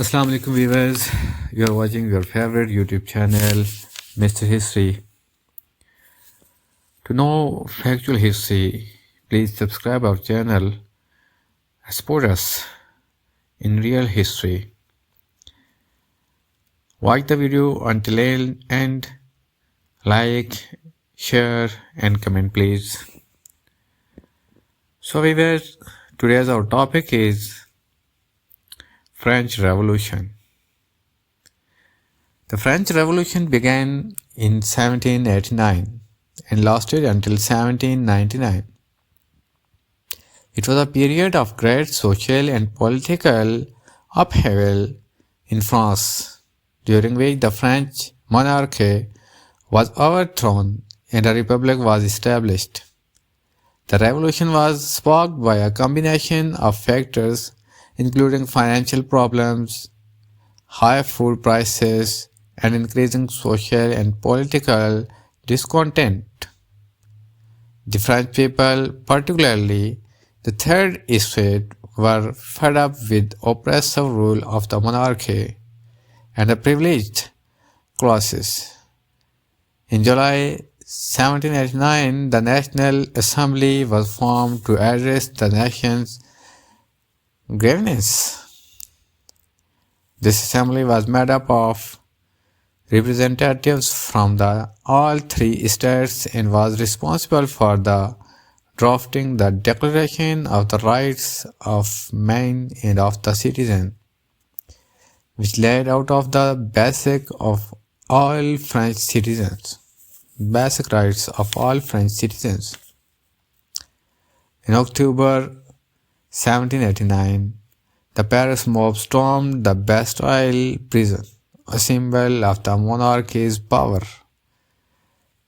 Assalamu alaikum viewers, you are watching your favorite YouTube channel, Mr. History. To know factual history, please subscribe our channel and support us in real history. Watch the video until end, like, share and comment please. So viewers, today's our topic is French Revolution. The French Revolution began in 1789 and lasted until 1799. It was a period of great social and political upheaval in France, during which the French monarchy was overthrown and a republic was established. The revolution was sparked by a combination of factors including financial problems, high food prices, and increasing social and political discontent. The French people, particularly the Third Estate, were fed up with oppressive rule of the monarchy and the privileged classes. In July 1789, the National Assembly was formed to address the nation's grievances. This assembly was made up of representatives from all three states and was responsible for the drafting the Declaration of the Rights of Man and of the Citizen, which laid out of the basic of all French citizens, basic rights of all French citizens. In October 1789, the Paris mob stormed the Bastille prison, a symbol of the monarchy's power.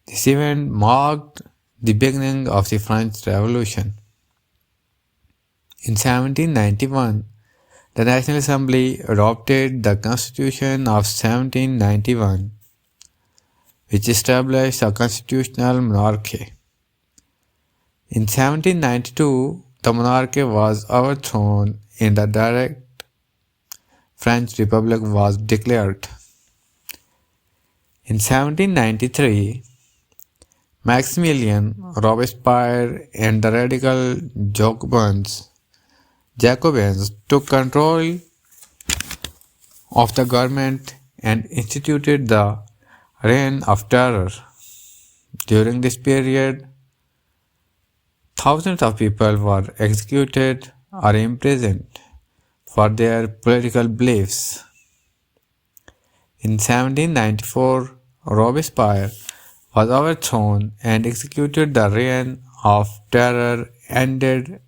This event marked the beginning of the French Revolution. In 1791, the National Assembly adopted the Constitution of 1791, which established a constitutional monarchy. In 1792, the monarchy was overthrown and the direct French Republic was declared. In 1793, Maximilien Robespierre and the radical Jacobins took control of the government and instituted the Reign of Terror. During this period, thousands of people were executed or imprisoned for their political beliefs. In 1794, Robespierre was overthrown and executed. The Reign of Terror ended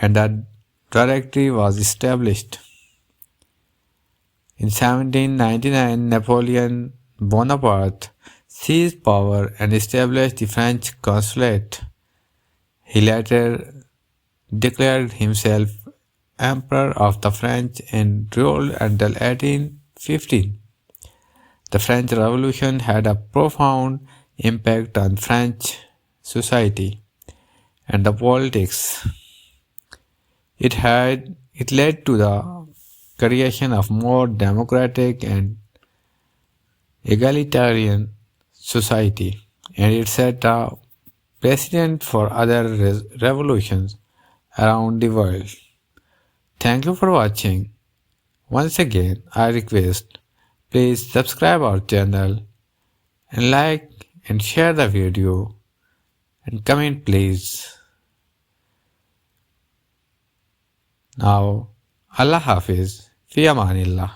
and a directory was established. In 1799, Napoleon Bonaparte seized power and established the French consulate. He later declared himself Emperor of the French and ruled until 1815. The French Revolution had a profound impact on French society and the politics. It led to the creation of more democratic and egalitarian society, and it set a precedent for other revolutions around the world. Thank you for watching. Once again, I request, please subscribe our channel and like and share the video and comment please. Now, Allah Hafiz, Fi Amanillah.